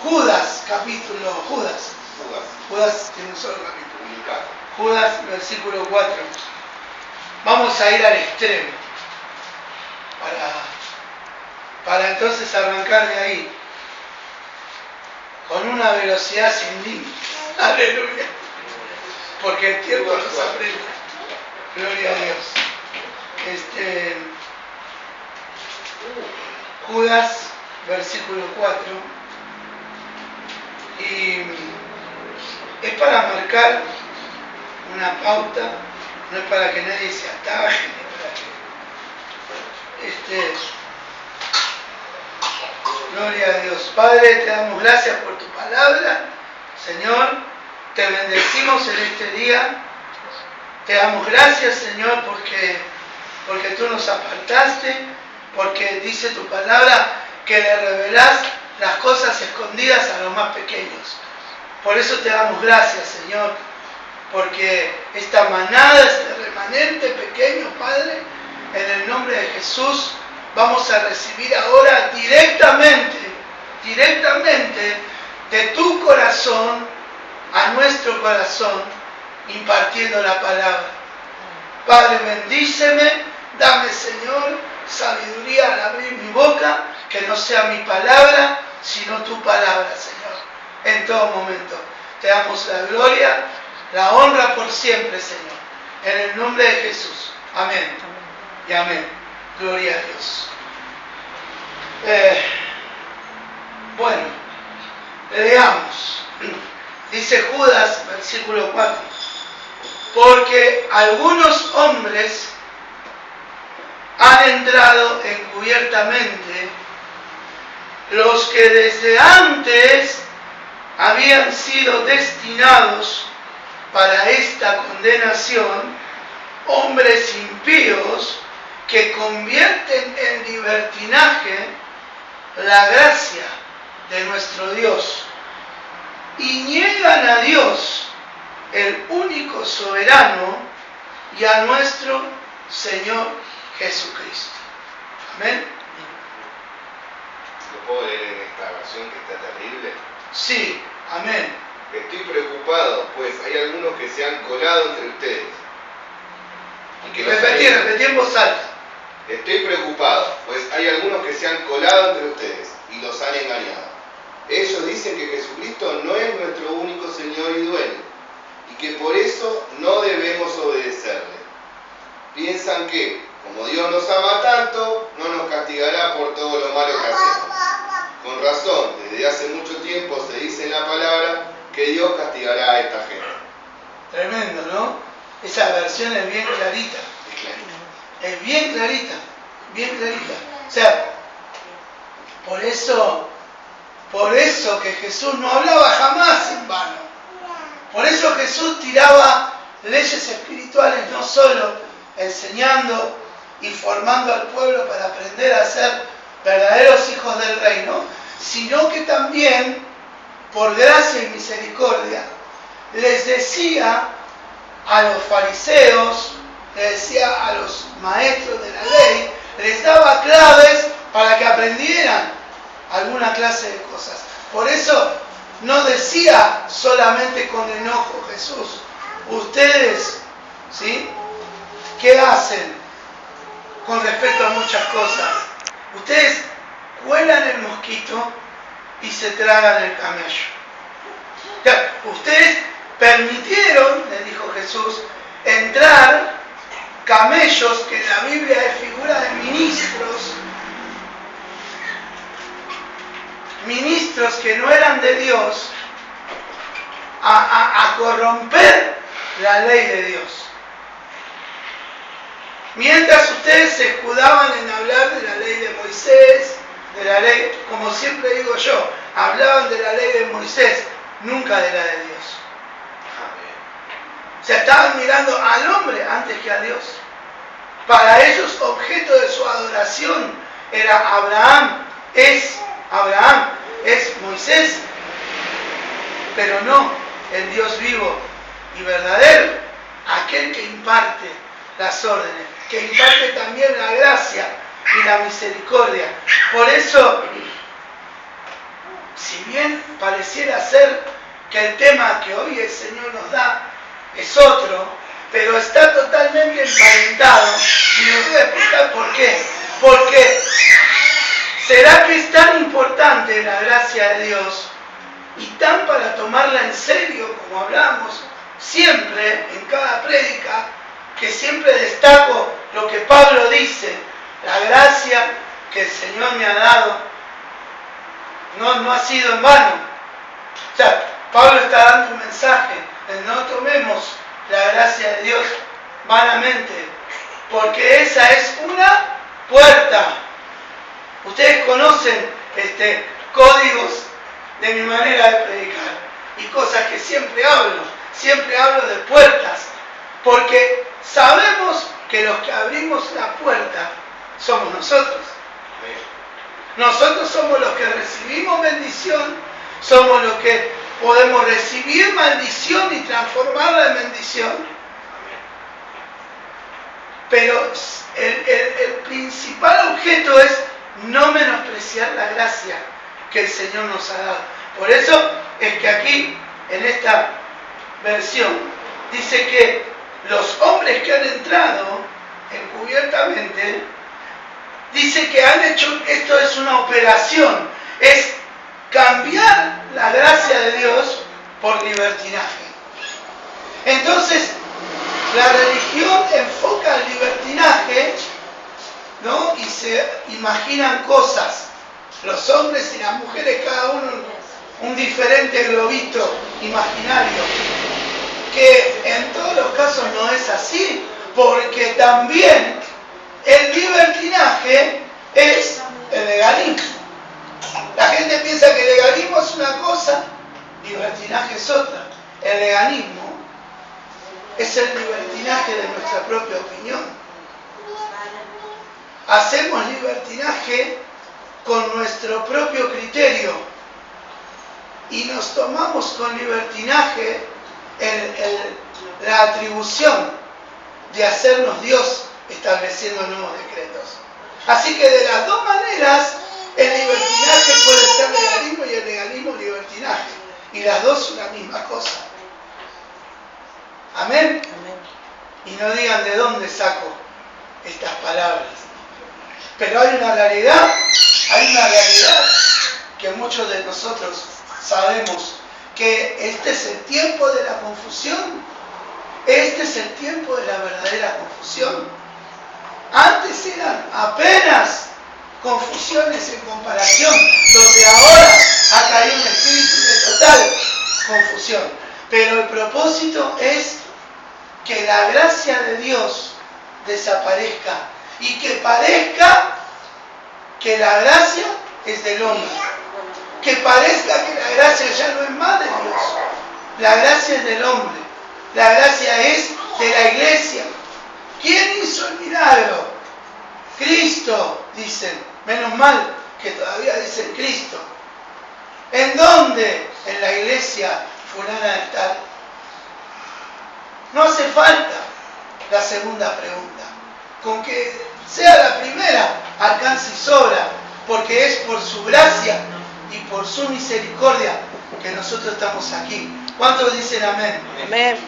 Judas tiene un solo capítulo. Judas, versículo 4. Vamos a ir al extremo para entonces arrancar de ahí con una velocidad sin límite. Aleluya. Porque el tiempo nos apremia. Gloria a Dios. Judas, versículo 4. Y es para marcar una pauta, no es para que nadie se ataje, gloria a Dios. Padre, te damos gracias por tu palabra, Señor, te bendecimos en este día, te damos gracias, Señor, porque tú nos apartaste, porque dice tu palabra que le revelás las cosas escondidas a los más pequeños. Por eso te damos gracias, Señor, porque esta manada, este remanente pequeño, Padre, en el nombre de Jesús, vamos a recibir ahora directamente de tu corazón a nuestro corazón, impartiendo la palabra. Padre, bendíceme, dame, Señor, sabiduría al abrir mi boca, que no sea mi palabra, sino tu palabra, Señor, en todo momento. Te damos la gloria, la honra por siempre, Señor, en el nombre de Jesús. Amén y amén. Gloria a Dios. Bueno, leamos. Dice Judas, versículo 4. Porque algunos hombres han entrado encubiertamente, los que desde antes habían sido destinados para esta condenación, hombres impíos que convierten en libertinaje la gracia de nuestro Dios y niegan a Dios, el único soberano, y a nuestro Señor Jesucristo. Amén. ¿Lo puedo leer en esta versión que está terrible? Sí, amén. Estoy preocupado, pues hay algunos que se han colado entre ustedes. Repetí en voz alta. Estoy preocupado, pues hay algunos que se han colado entre ustedes y los han engañado. Ellos dicen que Jesucristo no es nuestro único Señor y dueño, y que por eso no debemos obedecerle. Piensan que, como Dios nos ama tanto, no nos castigará por todo lo malo que hacemos. Con razón, desde hace mucho tiempo se dice en la palabra que Dios castigará a esta gente. Tremendo, ¿no? Esa versión es bien clarita. Es bien clarita, bien clarita. O sea, por eso que Jesús no hablaba jamás en vano. Por eso Jesús tiraba leyes espirituales, no solo enseñando y formando al pueblo para aprender a ser verdaderos hijos del reino, sino que también, por gracia y misericordia, les decía a los fariseos, les decía a los maestros de la ley, les daba claves para que aprendieran alguna clase de cosas. Por eso no decía solamente con enojo Jesús, ustedes, ¿sí?, ¿qué hacen con respecto a muchas cosas? Ustedes cuelan el mosquito y se tragan el camello. O sea, ustedes permitieron, le dijo Jesús, entrar camellos, que en la Biblia es figura de ministros que no eran de Dios, a corromper la ley de Dios. Mientras ustedes se escudaban en hablar de la ley de Moisés, de la ley, como siempre digo yo, hablaban de la ley de Moisés, nunca de la de Dios. O sea, estaban mirando al hombre antes que a Dios. Para ellos, objeto de su adoración era Abraham, es Moisés, pero no el Dios vivo y verdadero, aquel que imparte las órdenes, que imparte también la gracia y la misericordia. Por eso si bien pareciera ser que el tema que hoy el Señor nos da es otro, pero está totalmente emparentado, y les voy a explicar por qué. Porque ¿será que es tan importante la gracia de Dios y tan para tomarla en serio, como hablamos siempre en cada prédica, que siempre destaco lo que Pablo dice, la gracia que el Señor me ha dado no ha sido en vano? O sea, Pablo está dando un mensaje, no tomemos la gracia de Dios vanamente, porque esa es una puerta. Ustedes conocen códigos de mi manera de predicar y cosas que siempre hablo de puertas, porque sabemos que los que abrimos la puerta somos nosotros. Nosotros somos los que recibimos bendición, somos los que podemos recibir maldición y transformarla en bendición. Pero el principal objeto es no menospreciar la gracia que el Señor nos ha dado. Por eso es que aquí, en esta versión, dice que los hombres que han entrado encubiertamente, dice que han hecho, esto es una operación, es cambiar la gracia de Dios por libertinaje. Entonces, la religión enfoca el libertinaje, ¿no? Y se imaginan cosas, los hombres y las mujeres, cada uno un diferente globito imaginario, que en todos los casos no es así, porque también el libertinaje es el legalismo. La gente piensa que el legalismo es una cosa, libertinaje es otra. El legalismo es el libertinaje de nuestra propia opinión. Hacemos libertinaje con nuestro propio criterio y nos tomamos con libertinaje la atribución de hacernos Dios estableciendo nuevos decretos. Así que de las dos maneras, el libertinaje puede ser legalismo y el legalismo libertinaje. Y las dos son la misma cosa. ¿Amén? Amén. Y no digan de dónde saco estas palabras. Pero hay una realidad que muchos de nosotros sabemos, que este es el tiempo de la confusión. Este es el tiempo de la verdadera confusión. Antes eran apenas confusiones en comparación, donde ahora ha caído un espíritu de total confusión. Pero el propósito es que la gracia de Dios desaparezca y que parezca que la gracia es del hombre. Que parezca que la gracia ya no es más de Dios. La gracia es del hombre. La gracia es de la iglesia. ¿Quién hizo el milagro? Cristo, dicen. Menos mal que todavía dicen Cristo. ¿En dónde? En la iglesia fulana de tal. No hace falta la segunda pregunta. Con que sea la primera, alcanza y sobra, porque es por su gracia y por su misericordia que nosotros estamos aquí. ¿Cuántos dicen amén? Amén.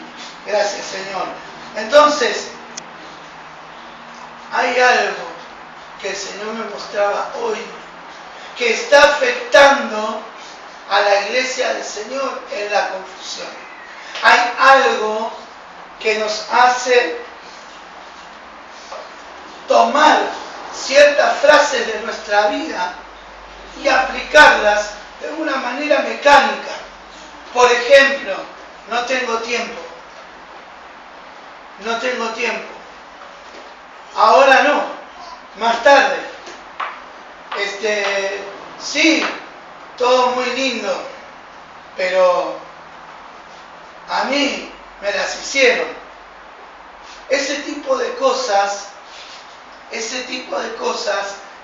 Gracias, Señor. Entonces, hay algo que el Señor me mostraba hoy, que está afectando a la iglesia del Señor en la confusión. Hay algo que nos hace tomar ciertas frases de nuestra vida y aplicarlas de una manera mecánica. Por ejemplo, no tengo tiempo. No tengo tiempo. Ahora no, más tarde. Sí, todo muy lindo, pero a mí me las hicieron. Ese tipo de cosas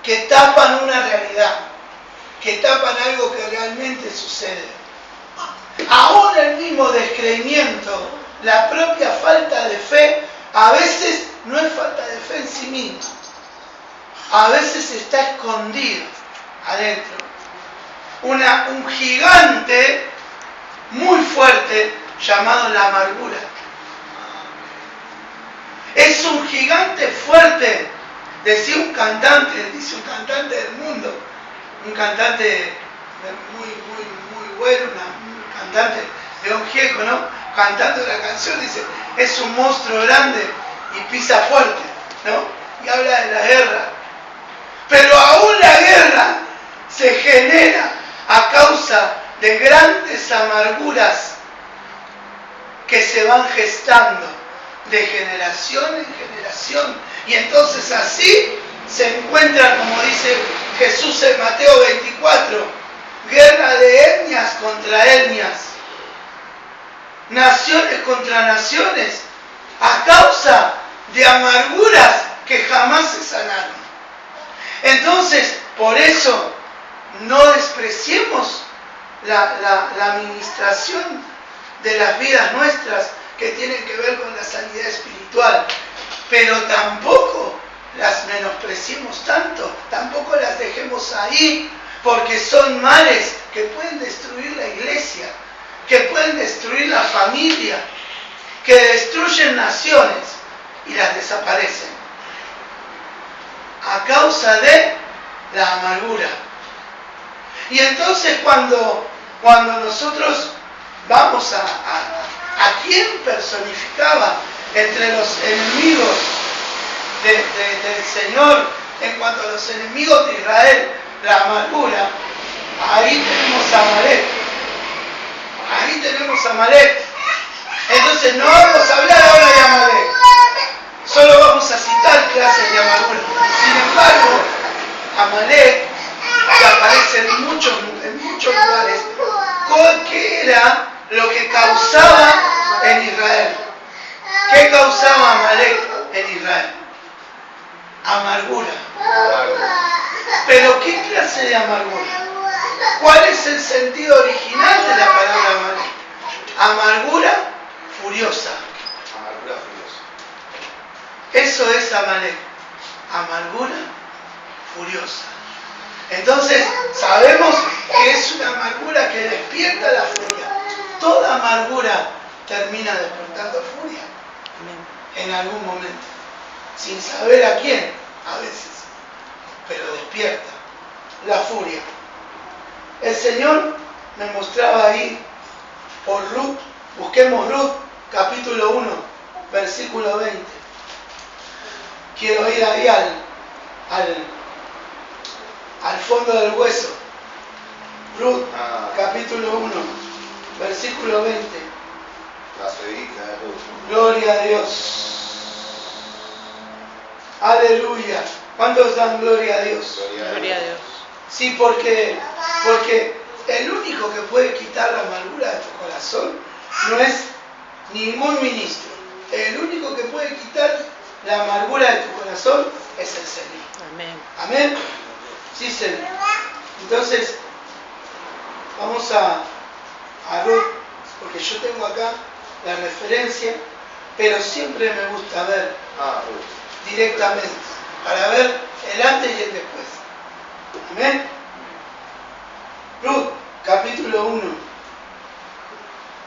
que tapan una realidad, que tapan algo que realmente sucede. Aún el mismo descreimiento, la propia falta de fe, a veces no es falta de fe en sí misma, a veces está escondido adentro. un gigante muy fuerte llamado la amargura. Es un gigante fuerte, decía un cantante, dice un cantante del mundo, un cantante muy bueno, un cantante León Gieco, ¿no? Cantando la canción, dice, es un monstruo grande y pisa fuerte, ¿no? Y habla de la guerra. Pero aún la guerra se genera a causa de grandes amarguras que se van gestando de generación en generación. Y entonces así se encuentra, como dice Jesús en Mateo 24, guerra de etnias contra etnias, naciones contra naciones, a causa de amarguras que jamás se sanaron. Entonces, por eso, no despreciemos la administración de las vidas nuestras que tienen que ver con la sanidad espiritual, pero tampoco las menospreciemos tanto, tampoco las dejemos ahí, porque son males que pueden destruir la iglesia, que pueden destruir la familia, que destruyen naciones y las desaparecen a causa de la amargura. Y entonces cuando nosotros vamos a quién personificaba entre los enemigos del Señor, en cuanto a los enemigos de Israel, la amargura, ahí tenemos a Amalek. Ahí tenemos a Amalek. Entonces no vamos a hablar ahora de Amalek, solo vamos a citar clases de amargura. Sin embargo, Amalek, que aparece en muchos lugares, ¿qué era lo que causaba en Israel? ¿Qué causaba Amalek en Israel? Amargura. ¿Pero qué clase de amargura? ¿Cuál es el sentido original de la palabra Amalek? Amargura furiosa. Amargura furiosa. Eso es Amalek. Amargura furiosa. Entonces, sabemos que es una amargura que despierta la furia. Toda amargura termina despertando furia en algún momento, sin saber a quién, a veces, pero despierta la furia. El Señor me mostraba ahí por Ruth, busquemos Ruth, capítulo 1, versículo 20. Quiero ir ahí al fondo del hueso. Ruth, capítulo 1, versículo 20. La suegrita de Ruth. Gloria a Dios. Aleluya. ¿Cuántos dan gloria a Dios? Gloria a Dios. Sí, porque el único que puede quitar la amargura de tu corazón no es ningún ministro. El único que puede quitar la amargura de tu corazón es el Señor. Amén. Amén. Sí, Señor. Entonces, vamos a Ruth, porque yo tengo acá la referencia, pero siempre me gusta ver Ruth. directamente, para ver el antes y el después. Amén. Ruth, capítulo 1,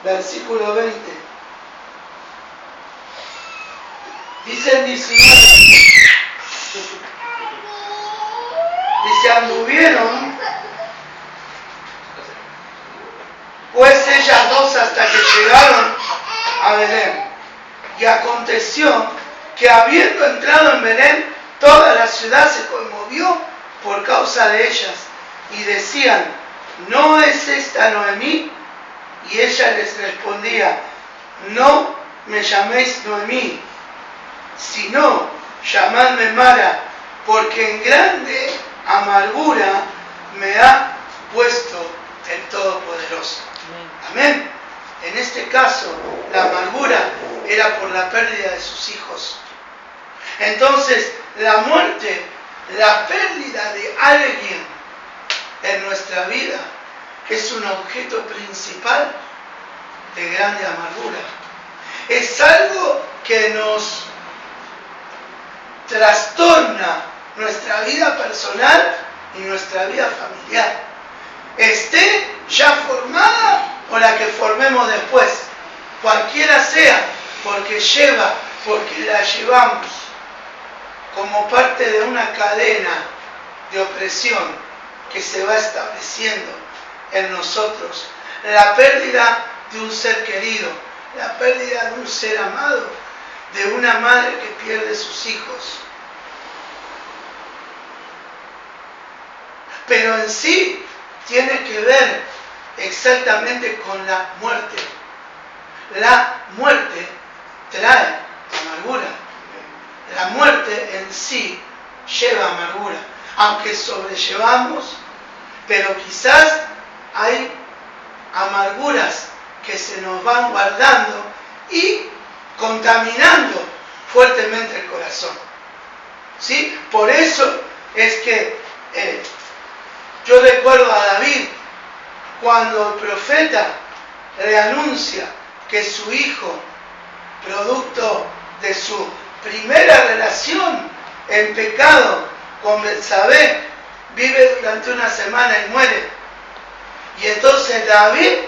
versículo 20. Dice el 19. Dice, anduvieron pues ellas dos hasta que llegaron a Belén. Y aconteció que habiendo entrado en Belén, toda la ciudad se conmovió por causa de ellas. Y decían, ¿no es esta Noemí? Y ella les respondía, no me llaméis Noemí, sino llamadme Mara, porque en grande amargura me ha puesto el Todopoderoso. Amén. En este caso, la amargura era por la pérdida de sus hijos. Entonces, la muerte, la pérdida de alguien en nuestra vida es un objeto principal de grande amargura. Es algo que nos trastorna nuestra vida personal y nuestra vida familiar. esté ya formada o la que formemos después. Cualquiera sea, porque la llevamos como parte de una cadena de opresión que se va estableciendo en nosotros. La pérdida de un ser querido, la pérdida de un ser amado, de una madre que pierde sus hijos. Pero en sí tiene que ver exactamente con la muerte. La muerte trae amargura. La muerte en sí lleva amargura. Aunque sobrellevamos, pero quizás hay amarguras que se nos van guardando y contaminando fuertemente el corazón. ¿Sí? Por eso es que yo recuerdo a David cuando el profeta le anuncia que su hijo, producto de su primera relación en pecado con Betsabé, vive durante una semana y muere. Y entonces David,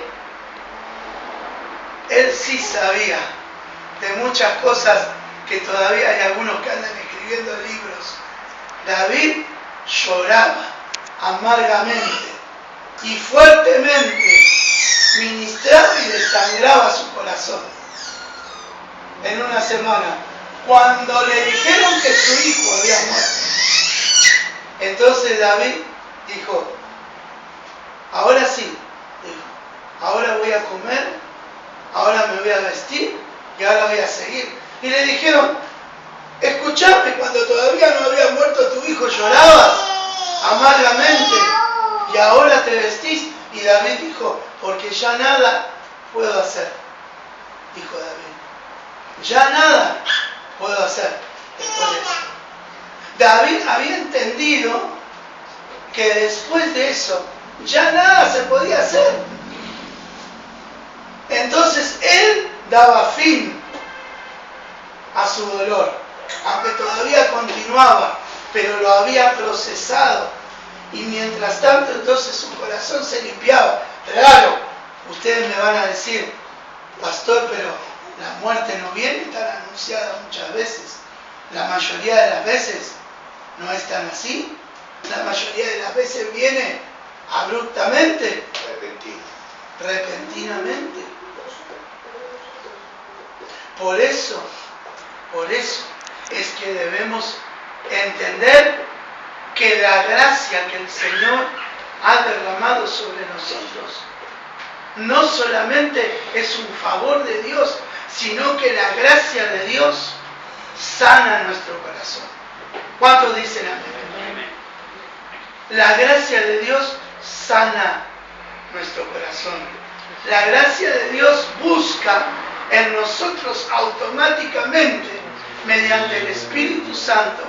él sí sabía de muchas cosas que todavía hay algunos que andan escribiendo libros. David lloraba amargamente y fuertemente ministraba y desangraba su corazón. En una semana, cuando le dijeron que su hijo había muerto, entonces David dijo, ahora sí, dijo, ahora voy a comer, ahora me voy a vestir y ahora voy a seguir. Y le dijeron, escuchame, cuando todavía no había muerto tu hijo llorabas amargamente y ahora te vestís. Y David dijo, porque ya nada puedo hacer, dijo David. Ya nada puedo hacer después de eso. David había entendido que después de eso ya nada se podía hacer. Entonces él daba fin a su dolor, aunque todavía continuaba, pero lo había procesado. Y mientras tanto, entonces su corazón se limpiaba. Claro, ustedes me van a decir, pastor, pero la muerte no viene tan anunciada muchas veces. La mayoría de las veces no es tan así. La mayoría de las veces viene abruptamente, repentinamente. Por eso es que debemos entender que la gracia que el Señor ha derramado sobre nosotros no solamente es un favor de Dios, sino que la gracia de Dios sana nuestro corazón. ¿Cuántos dicen amén? La gracia de Dios sana nuestro corazón. La gracia de Dios busca en nosotros automáticamente, mediante el Espíritu Santo,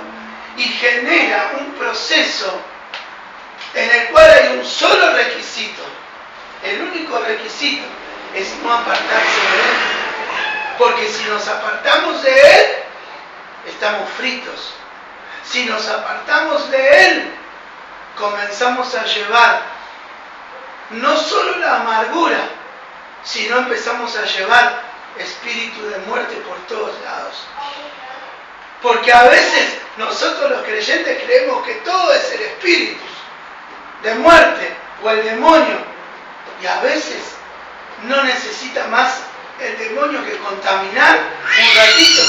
y genera un proceso en el cual hay un solo requisito. El único requisito es no apartarse de Él. Porque si nos apartamos de Él, estamos fritos. Si nos apartamos de Él, comenzamos a llevar no solo la amargura, sino empezamos a llevar espíritu de muerte por todos lados. Porque a veces nosotros los creyentes creemos que todo es el espíritu de muerte o el demonio. Y a veces no necesita más el demonio que contaminar un ratito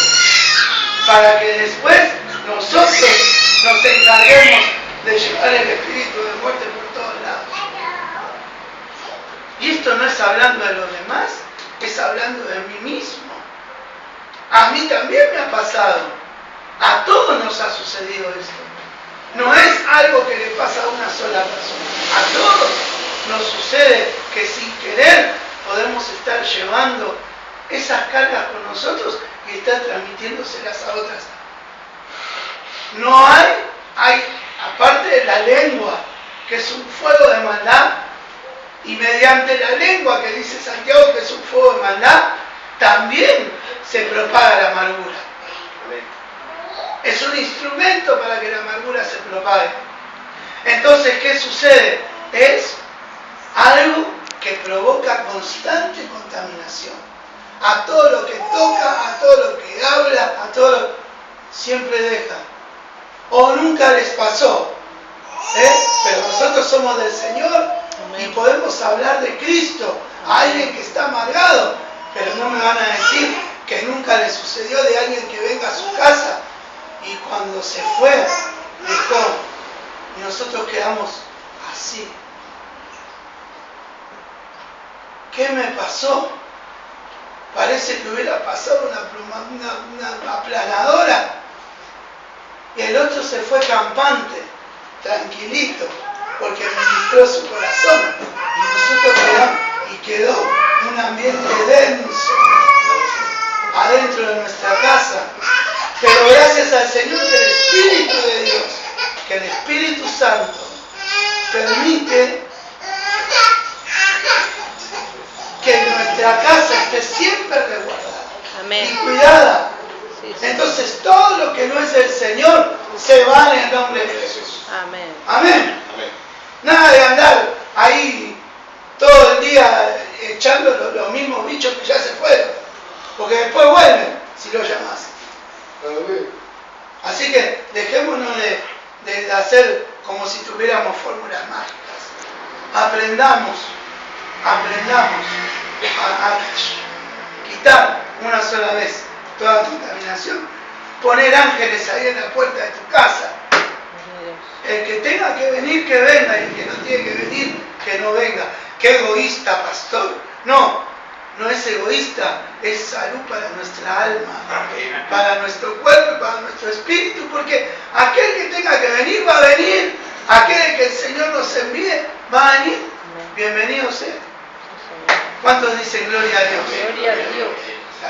para que después nosotros nos encarguemos de llevar el espíritu de muerte por todos lados. Y esto no es hablando de los demás, es hablando de mí mismo. A mí también me ha pasado. A todos nos ha sucedido esto. No es algo que le pasa a una sola persona. A todos nos sucede que sin querer podemos estar llevando esas cargas con nosotros y estar transmitiéndoselas a otras. No hay, aparte de la lengua, que es un fuego de maldad, y mediante la lengua que dice Santiago que es un fuego de maldad, también se propaga la amargura. Es un instrumento para que la amargura se propague. Entonces, ¿qué sucede? Es algo que provoca constante contaminación. A todo lo que toca, a todo lo que habla, a todo lo siempre deja. O nunca les pasó. Pero nosotros somos del Señor y podemos hablar de Cristo a alguien que está amargado, pero no me van a decir que nunca le sucedió de alguien que venga a su casa y cuando se fue dejó y nosotros quedamos así. ¿Qué me pasó? Parece que hubiera pasado una aplanadora y el otro se fue campante, tranquilito, porque ministró su corazón y nosotros quedó un ambiente denso adentro de nuestra casa. Pero gracias al Señor que el Espíritu de Dios, que el Espíritu Santo permite que nuestra casa esté siempre resguardada. Amén. Y cuidada. Sí, sí. Entonces todo lo que no es del Señor se va en el nombre de Jesús. Amén. Amén. Amén. Nada de andar ahí todo el día echando los mismos bichos que ya se fueron. Porque después vuelven si lo llamas. Amén. Así que dejémonos de hacer como si tuviéramos fórmulas mágicas. Aprendamos a quitar una sola vez toda contaminación. Poner ángeles ahí en la puerta de tu casa. El que tenga que venir, que venga. Y el que no tiene que venir, que no venga. Qué egoísta, pastor. No es egoísta, es salud para nuestra alma, para nuestro cuerpo y para nuestro espíritu, porque aquel que tenga que venir va a venir, aquel que el Señor nos envíe va a venir. Bienvenido sea. ¿Cuántos dicen gloria a Dios? Gloria a Dios.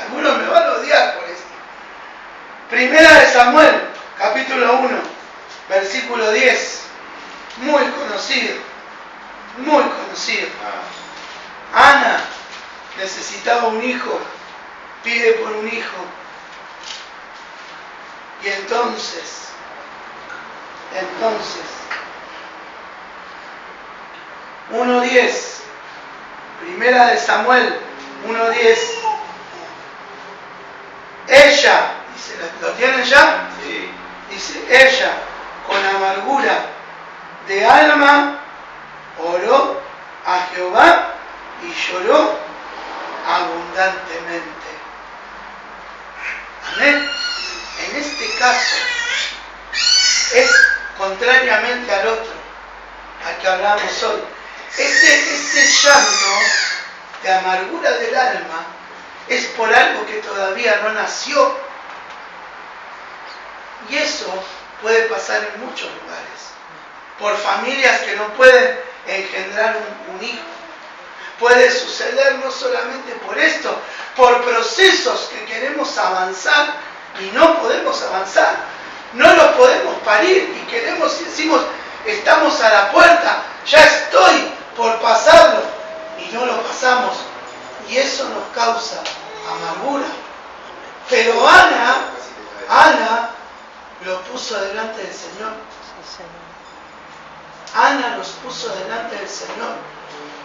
Algunos me van a odiar por esto. Primera de Samuel, capítulo 1, versículo 10. Muy conocido. Muy conocido. Ana necesitaba un hijo, pide por un hijo. Y entonces, 1:10, Primera de Samuel 1:10. Ella, dice, ¿lo tienen ya? Sí. Dice, ella con amargura de alma oró a Jehová y lloró abundantemente. Amén. En este caso es contrariamente al otro, al que hablamos hoy. Este llanto de amargura del alma es por algo que todavía no nació. Y eso puede pasar en muchos lugares. Por familias que no pueden engendrar un hijo. Puede suceder no solamente por esto, por procesos que queremos avanzar y no podemos avanzar. No lo podemos parir y queremos y decimos, estamos a la puerta, ya estoy por pasarlo y no lo pasamos. Y eso nos causa amargura. Pero Ana lo puso delante del Señor. Ana los puso delante del Señor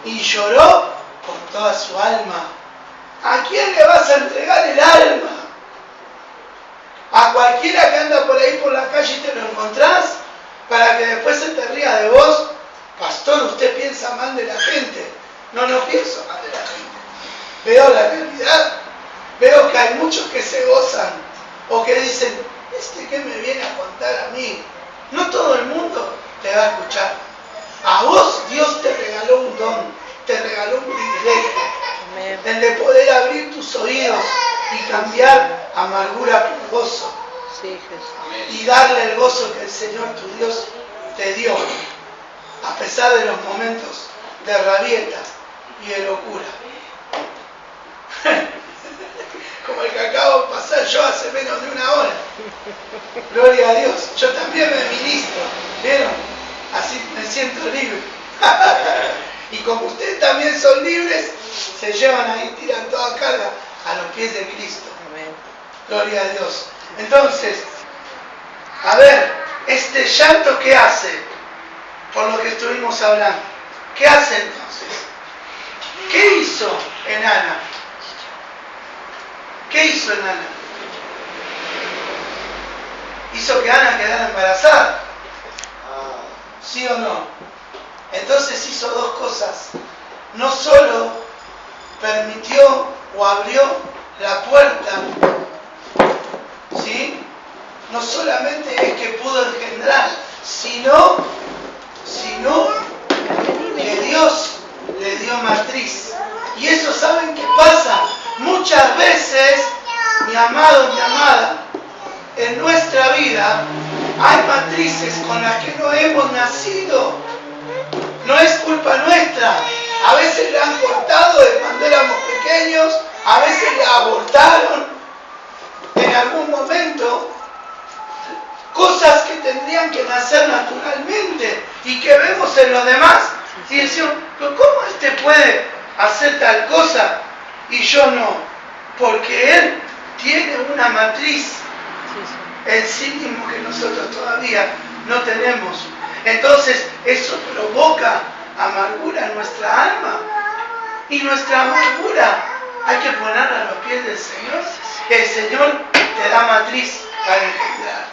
y lloró con toda su alma. ¿A quién le vas a entregar el alma? ¿A cualquiera que anda por ahí por la calle y te lo encontrás? Para que después se te ría de vos. Pastor, usted piensa mal de la gente. No pienso mal de la gente. Veo la realidad. Veo que hay muchos que se gozan o que dicen, ¿qué me viene a contar a mí? No todo el mundo te va a escuchar. A vos Dios te regaló un don, te regaló un privilegio, el de poder abrir tus oídos y cambiar amargura por gozo. Sí, Jesús. Y darle el gozo que el Señor tu Dios te dio, a pesar de los momentos de rabieta y de locura. Como el que acabo de pasar yo hace menos de una hora. Gloria a Dios. Yo también me ministro. ¿Vieron? Así me siento libre. Y como ustedes también son libres, se llevan ahí, tiran toda carga a los pies de Cristo. Amén. Gloria a Dios. Entonces, a ver, este llanto que hace, por lo que estuvimos hablando, ¿Qué hace entonces? ¿Qué hizo Enana? ¿Qué hizo Enana? Hizo que Ana quedara embarazada. ¿Sí o no? Entonces hizo dos cosas. No solo permitió o abrió la puerta, ¿sí? No solamente es que pudo engendrar, sino que Dios le dio matriz. Y eso, ¿saben qué pasa? Muchas veces, mi amado, mi amada, en nuestra vida hay matrices con las que no hemos nacido. No es culpa nuestra. A veces la han cortado de cuando éramos pequeños, a veces la abortaron en algún momento. Cosas que tendrían que nacer naturalmente y que vemos en los demás y decimos, pero ¿cómo este puede hacer tal cosa y yo no? Porque él tiene una matriz en sí mismo que nosotros todavía no tenemos. Entonces eso provoca amargura en nuestra alma, y nuestra amargura hay que ponerla a los pies del Señor. El Señor te da matriz para engendrar.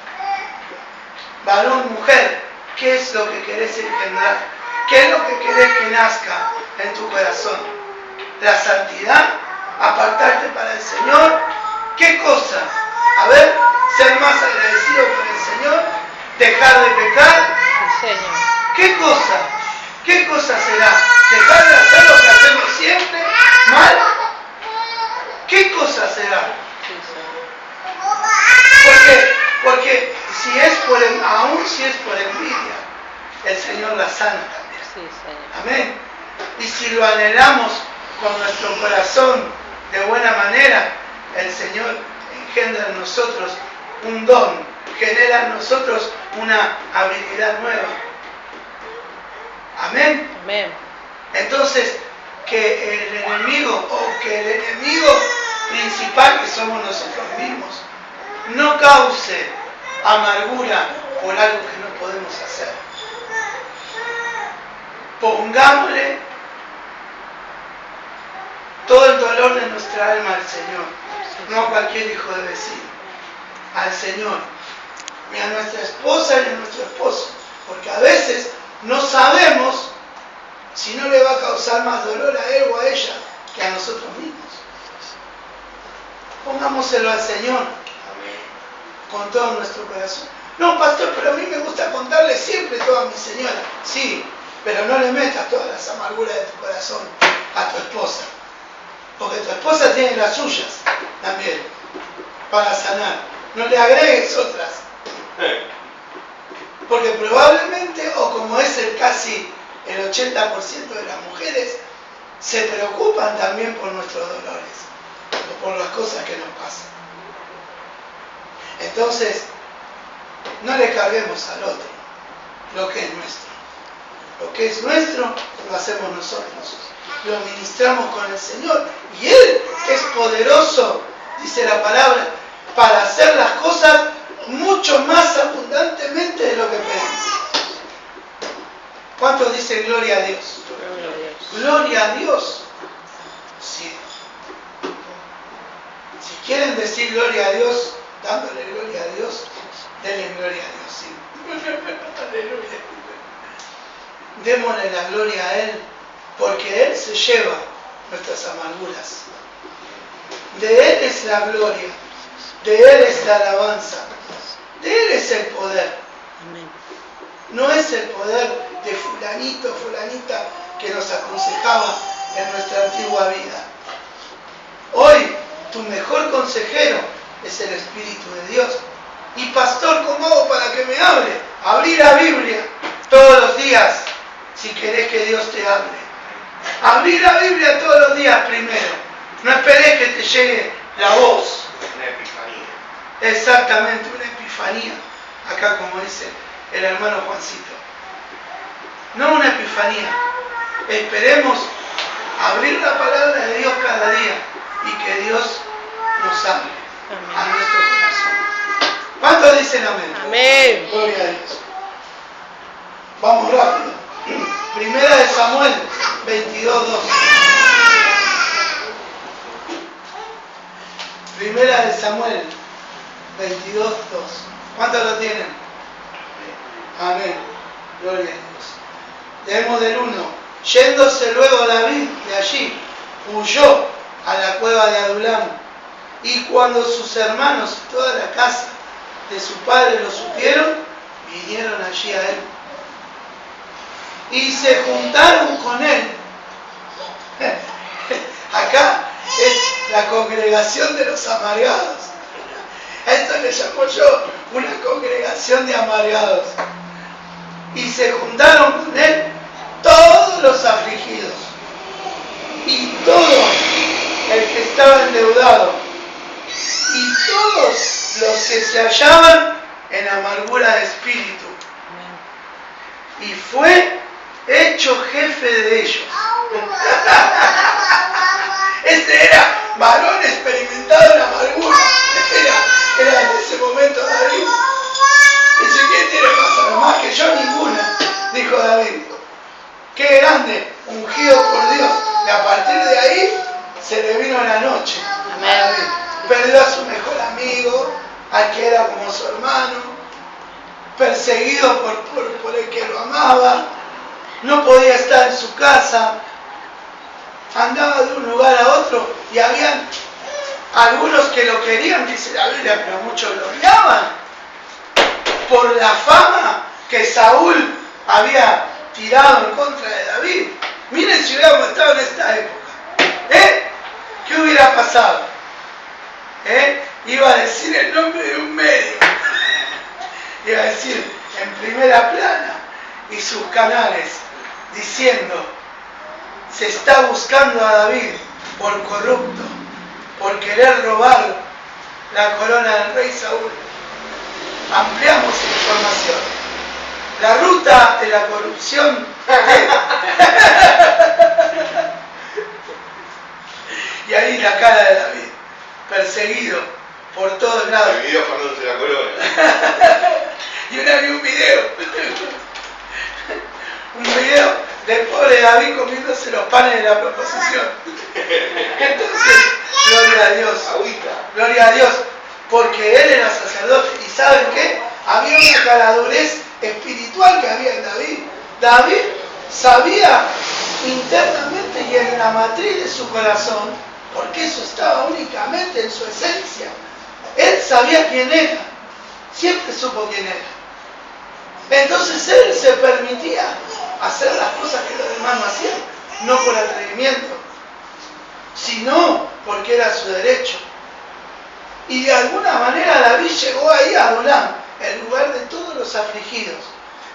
Varón, mujer, ¿qué es lo que querés engendrar? ¿Qué es lo que querés que nazca en tu corazón? La santidad, apartarte para el Señor. ¿Qué cosa? A ver, ser más agradecido con el Señor, dejar de pecar. ¿Qué cosa? ¿Qué cosa será? ¿Dejar de hacer lo que hacemos siempre mal? ¿Qué cosa será? Porque aún si es por envidia, el Señor la sana también. Amén. Y si lo anhelamos con nuestro corazón de buena manera, el Señor engendra en nosotros un don, genera en nosotros una habilidad nueva. Amén. Amén. Entonces, que el enemigo principal, que somos nosotros mismos, no cause amargura por algo que no podemos hacer. Pongámosle todo el dolor de nuestra alma al Señor, no a cualquier hijo de vecino, al Señor, ni a nuestra esposa ni a nuestro esposo, porque a veces no sabemos si no le va a causar más dolor a él o a ella que a nosotros mismos. Pongámoselo al Señor con todo nuestro corazón. No, pastor, pero a mí me gusta contarle siempre todo a mi señora. Sí, pero no le metas todas las amarguras de tu corazón a tu esposa, porque tu esposa tiene las suyas también para sanar. No le agregues otras, porque probablemente, o como es casi el 80% de las mujeres, se preocupan también por nuestros dolores o por las cosas que nos pasan. Entonces, no le carguemos al otro lo que es nuestro. Lo que es nuestro lo hacemos nosotros. Lo ministramos con el Señor. Y Él es poderoso, dice la palabra, para hacer las cosas mucho más abundantemente de lo que pedimos. ¿Cuántos dicen gloria a Dios? Gloria a Dios. Sí. Si quieren decir gloria a Dios, dándole gloria a Dios, denle gloria a Dios. Sí. Aleluya. Démosle la gloria a Él, porque Él se lleva nuestras amarguras. De Él es la gloria, de Él es la alabanza, de Él es el poder. No es el poder de fulanito, fulanita que nos aconsejaba en nuestra antigua vida. Hoy tu mejor consejero es el Espíritu de Dios. Y pastor, ¿cómo hago para que me hable? Abrí la Biblia todos los días, si querés que Dios te hable. Abrí la Biblia todos los días primero. No esperes que te llegue la voz. Una epifanía. Exactamente, una epifanía. Acá como dice el hermano Juancito. No una epifanía. Esperemos abrir la palabra de Dios cada día y que Dios nos hable a nuestro corazón. ¿Cuántos dicen amén? Amén. Gloria a Dios. Vamos rápido. Primera de Samuel 22:2. Primera de Samuel 22:2. ¿Cuántos lo tienen? Amén. Gloria a Dios. Leemos del 1. Yéndose luego David de allí, huyó a la cueva de Adulam. Y cuando sus hermanos y toda la casa de su padre lo supieron, vinieron allí a él. Y se juntaron con él. Acá es la congregación de los amargados. A esto le llamo yo una congregación de amargados. Y se juntaron con él todos los afligidos y todo el que estaba endeudado y todos los que se hallaban en amargura de espíritu. Y fue hecho jefe de ellos. Este era varón experimentado en amargura. Era en ese momento David. Dice, ¿quién tiene más que yo? Ninguna, dijo David. Qué grande, ungido por Dios. Y a partir de ahí se le vino la noche. Amén. Perdió a su mejor amigo, al que era como su hermano, perseguido por el que lo amaba, no podía estar en su casa, andaba de un lugar a otro y habían algunos que lo querían, dice la Biblia, pero muchos lo odiaban por la fama que Saúl había tirado en contra de David. Miren si hubiéramos estado en esta época, ¿qué hubiera pasado? Iba a decir el nombre de un medio, iba a decir en primera plana y sus canales diciendo, se está buscando a David por corrupto, por querer robar la corona del rey Saúl. Ampliamos información. La ruta de la corrupción y ahí la cara de David, perseguido por todos lados. El video cuando se la corona. Y una vi un video. Un video del pobre David comiéndose los panes de la proposición. Entonces, gloria a Dios. Gloria a Dios. Porque él era sacerdote. ¿Y saben qué? Había una caladurez espiritual que había en David. David sabía internamente y en la matriz de su corazón, porque eso estaba únicamente en su esencia. Él sabía quién era. Siempre supo quién era. Entonces él se permitía hacer las cosas que los demás no hacían, no por atrevimiento, sino porque era su derecho. Y de alguna manera David llegó ahí a Adulam, el lugar de todos los afligidos,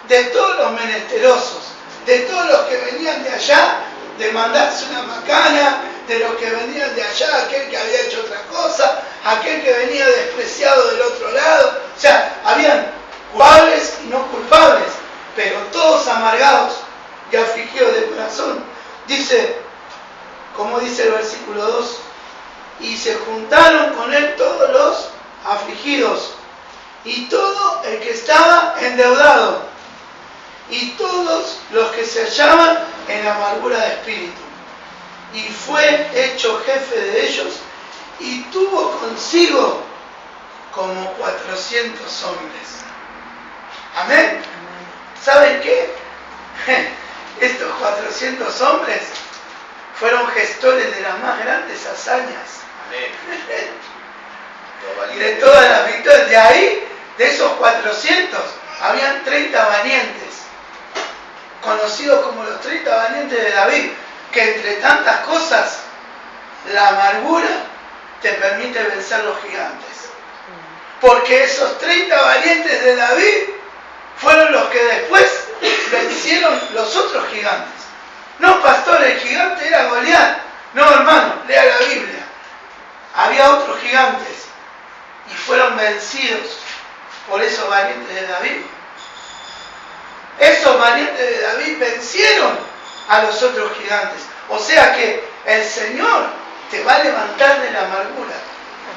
de todos los menesterosos, de todos los que venían de allá de mandarse una macana, de los que venían de allá, aquel que había hecho otra cosa, aquel que venía despreciado del otro lado. O sea, habían culpables y no culpables, pero todos amargados y afligidos de corazón. Dice, como dice el versículo 2, y se juntaron con él todos los afligidos y todo el que estaba endeudado y todos los que se hallaban en amargura de espíritu. Y fue hecho jefe de ellos y tuvo consigo como 400 hombres. Amén. ¿Saben qué? Estos 400 hombres fueron gestores de las más grandes hazañas. Amén. Y de todas las victorias. De ahí, de esos 400, habían 30 valientes, conocidos como los 30 valientes de David, que entre tantas cosas, la amargura te permite vencer los gigantes. Porque esos 30 valientes de David fueron los que después vencieron los otros gigantes. No, pastor, el gigante era Goliat. No, hermano, lea la Biblia. Había otros gigantes y fueron vencidos por esos valientes de David. Esos valientes de David vencieron a los otros gigantes. O sea que el Señor te va a levantar de la amargura.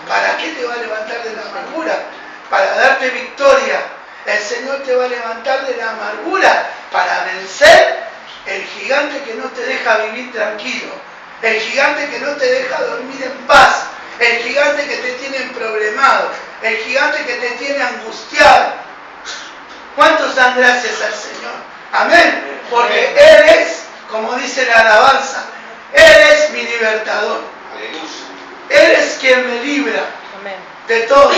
¿Para qué te va a levantar de la amargura? Para darte victoria. El Señor te va a levantar de la amargura para vencer el gigante que no te deja vivir tranquilo, el gigante que no te deja dormir en paz, el gigante que te tiene problemado, el gigante que te tiene angustiado. ¿Cuántos dan gracias al Señor? Amén. Porque Él es, como dice la alabanza, Él es mi libertador. Aleluya. Él es quien me libra Amén. de todo.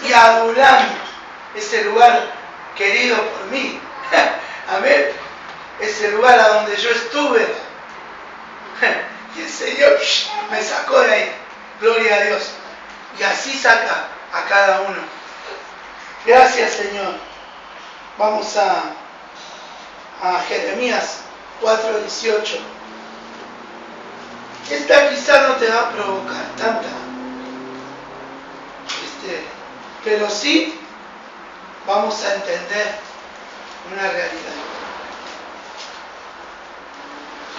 Y Adulam, ese lugar querido por mí. Amén. Ese lugar a donde yo estuve. Y el Señor me sacó de ahí. Gloria a Dios. Y así saca a cada uno. Gracias, Señor. Vamos a Jeremías 4:18. Esta quizá no te va a provocar tanta, pero sí vamos a entender una realidad.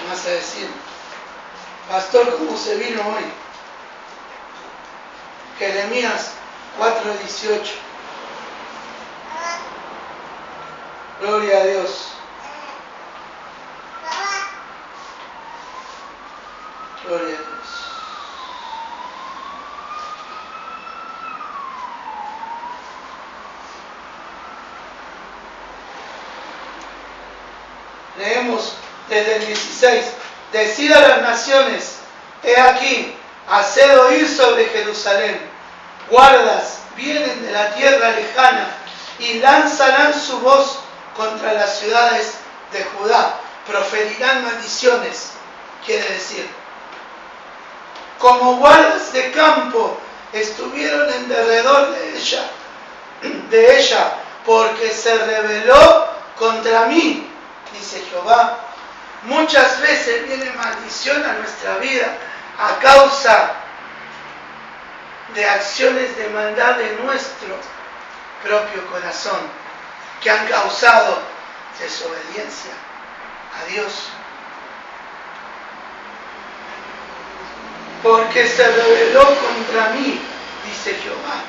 Vas a decir, pastor, ¿cómo se vino hoy? Jeremías 4:18. Gloria a Dios. Gloria a Dios. Leemos desde el 16. Decid a las naciones, he aquí, haced oír sobre Jerusalén. Guardas vienen de la tierra lejana y lanzarán su voz contra las ciudades de Judá. Proferirán maldiciones, quiere decir. Como guardas de campo estuvieron en derredor de ella, porque se rebeló contra mí, dice Jehová. Muchas veces viene maldición a nuestra vida a causa de acciones de maldad de nuestro propio corazón, que han causado desobediencia a Dios. Porque se rebeló contra mí, dice Jehová.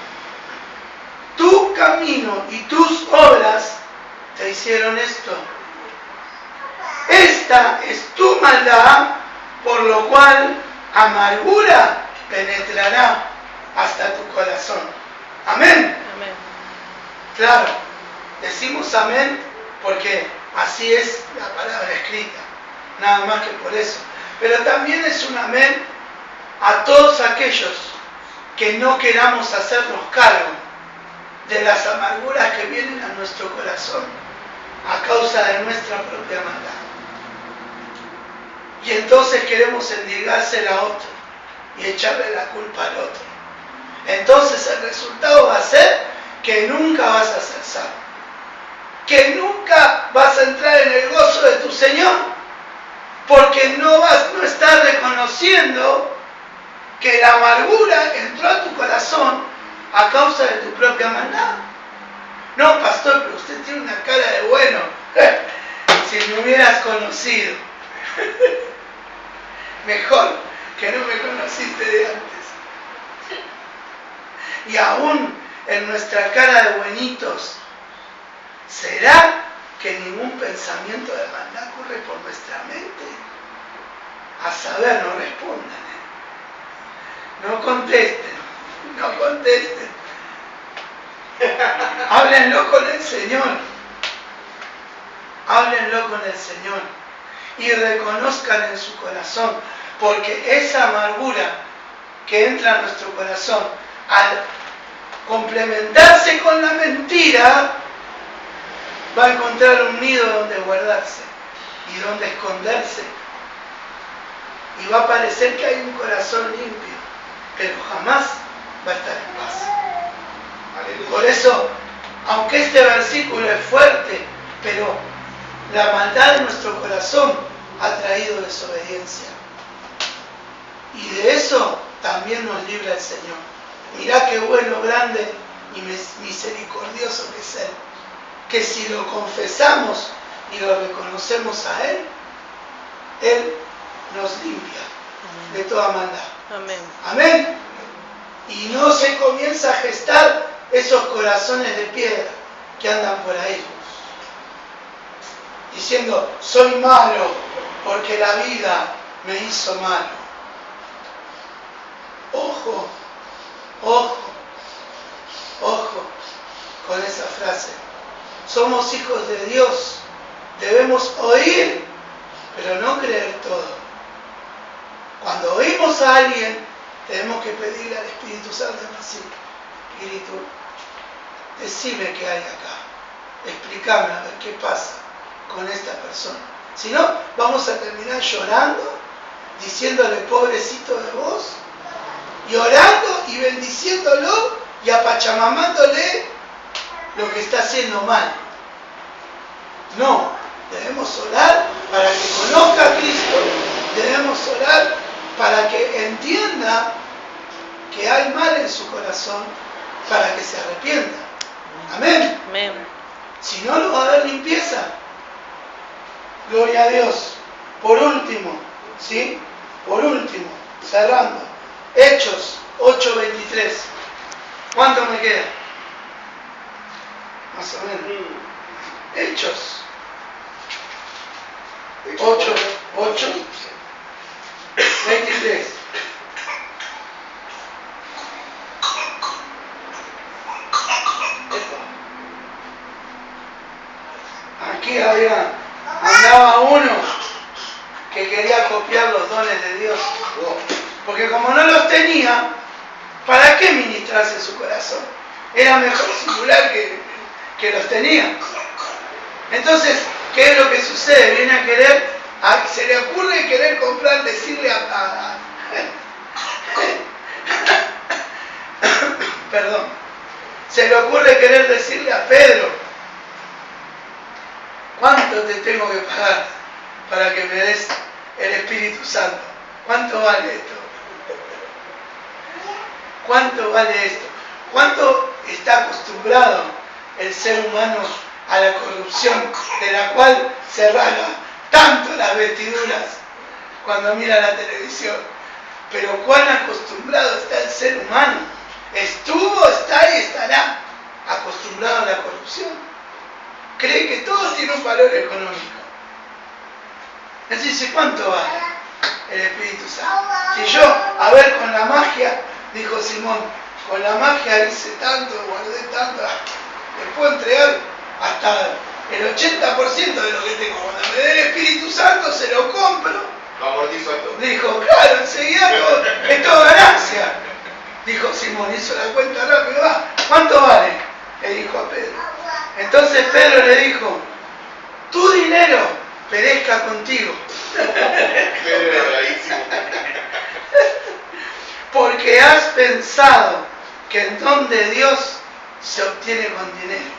Tu camino y tus obras te hicieron esto. Esta es tu maldad, por lo cual amargura penetrará hasta tu corazón. Amén. Amén. Claro, decimos amén porque así es la palabra escrita, nada más que por eso. Pero también es un amén a todos aquellos que no queramos hacernos cargo de las amarguras que vienen a nuestro corazón a causa de nuestra propia maldad. Y entonces queremos endilgársela a otro y echarle la culpa al otro. Entonces el resultado va a ser que nunca vas a ser salvo, que nunca vas a entrar en el gozo de tu Señor, porque no estás reconociendo que la amargura entró a tu corazón a causa de tu propia maldad. No, pastor, pero usted tiene una cara de bueno. Si me hubieras conocido. Mejor que no me conociste de antes. Y aún en nuestra cara de buenitos, ¿será que ningún pensamiento de maldad corre por nuestra mente? A saber, no respondan. No contesten, no contesten. Háblenlo con el Señor. Háblenlo con el Señor. Y reconozcan en su corazón, porque esa amargura que entra a nuestro corazón, al complementarse con la mentira, va a encontrar un nido donde guardarse y donde esconderse. Y va a parecer que hay un corazón limpio, pero jamás va a estar en paz. Aleluya. Por eso, aunque este versículo es fuerte, pero la maldad de nuestro corazón ha traído desobediencia. Y de eso también nos libra el Señor. Mirá qué bueno, grande y misericordioso que es Él. Que si lo confesamos y lo reconocemos a Él, Él nos limpia de toda maldad. Amén. Amén. Y no se comienza a gestar esos corazones de piedra que andan por ahí. diciendo, soy malo porque la vida me hizo malo. Ojo, ojo, ojo con esa frase. Somos hijos de Dios, debemos oír, pero no creer todo. Cuando oímos a alguien, tenemos que pedirle al Espíritu Santo así, Espíritu, decime qué hay acá, explícame a ver qué pasa con esta persona. Si no, vamos a terminar llorando, diciéndole pobrecito de vos, y orando y bendiciéndolo y apachamamándole lo que está haciendo mal. No, debemos orar para que conozca a Cristo, debemos orar para que entienda que hay mal en su corazón, para que se arrepienta. Amén. Amén. Si no, no va a haber limpieza. Gloria a Dios. Por último, ¿sí? Por último, cerrando. Hechos 8:23. ¿Cuánto me queda? Más o menos. Hechos 8:23. Aquí andaba uno que quería copiar los dones de Dios. Porque como no los tenía, ¿para qué ministrarse su corazón? Era mejor simular que los tenía. Entonces, ¿qué es lo que sucede? Viene a querer, se le ocurre querer comprar, decirle perdón, se le ocurre querer decirle a Pedro, ¿cuánto te tengo que pagar para que me des el Espíritu Santo? ¿Cuánto vale esto? ¿Cuánto vale esto? ¿Cuánto está acostumbrado el ser humano a la corrupción de la cual se rasga tanto las vestiduras cuando mira la televisión? Pero cuán acostumbrado está el ser humano. Estuvo, está y estará acostumbrado a la corrupción. Cree que todo tiene un valor económico. Él dice, ¿cuánto vale el Espíritu Santo? Si yo, a ver, con la magia, dijo Simón, con la magia hice tanto, guardé tanto, le puedo entregar hasta el 80% de lo que tengo. Cuando me dé el Espíritu Santo, se lo compro. Lo amortizo todo. Dijo, claro, enseguida es todo ganancia. Dijo Simón, hizo la cuenta rápido, va, ¿cuánto vale? Le dijo a Pedro. Entonces Pedro le dijo, tu dinero perezca contigo. Pedro era bravísimo. Porque has pensado que el don de Dios se obtiene con dinero.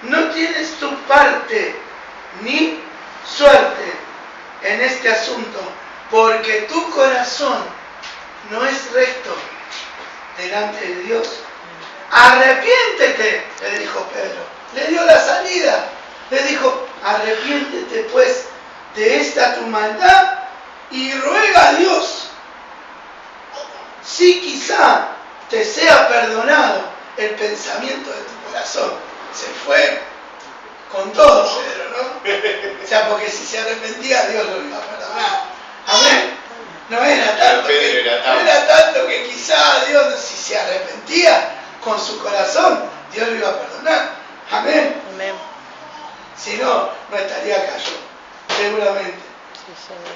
No tienes tu parte ni suerte en este asunto, porque tu corazón no es recto delante de Dios. Arrepiéntete, le dijo Pedro. Le dio la salida. Le dijo, arrepiéntete pues de esta tu maldad y ruega a Dios si quizá te sea perdonado el pensamiento de tu corazón. Se fue con todo Pedro, ¿no? O sea, porque si se arrepentía, Dios lo iba a perdonar. Amén. No era tanto que quizá Dios, si se arrepentía con su corazón, Dios lo iba a perdonar. Amén. Amén. Si no, no estaría acá yo, seguramente. Sí, Señor.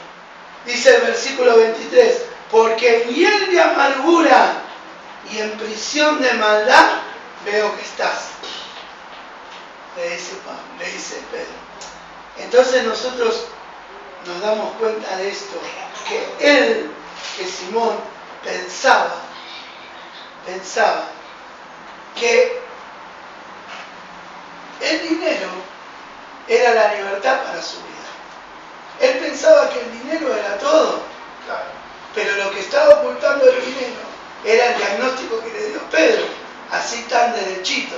Dice el versículo 23, porque en hiel de amargura y en prisión de maldad veo que estás. Le dice Pedro. Entonces nosotros nos damos cuenta de esto, que Simón pensaba que el dinero era la libertad para su vida. Él pensaba que el dinero era todo, Claro. pero lo que estaba ocultando el dinero era el diagnóstico que le dio Pedro, así tan derechito,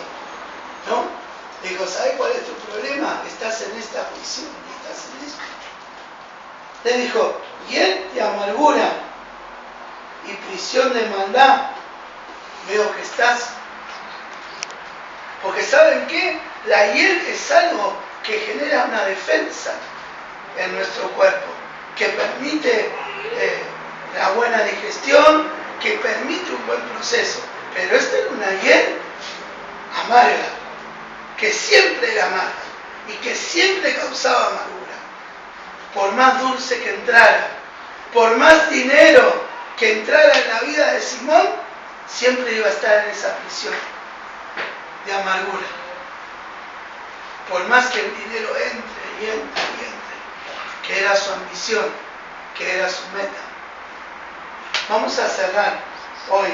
¿no? Le dijo, ¿sabes cuál es tu problema? Estás en esta aflicción, estás en esto. Le dijo, hiel de amargura y prisión de maldad, veo que estás. Porque ¿saben qué? La hiel es algo que genera una defensa en nuestro cuerpo, que permite la buena digestión, que permite un buen proceso. Pero esta era una hiel amarga, que siempre era amarga y que siempre causaba amargura. Por más dulce que entrara, por más dinero que entrara en la vida de Simón, siempre iba a estar en esa prisión de amargura. Por más que el dinero entre y entre y entre, que era su ambición, que era su meta. Vamos a cerrar hoy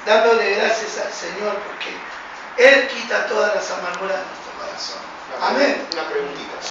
dándole gracias al Señor porque Él quita todas las amarguras de nuestro corazón. Amén. Una preguntita.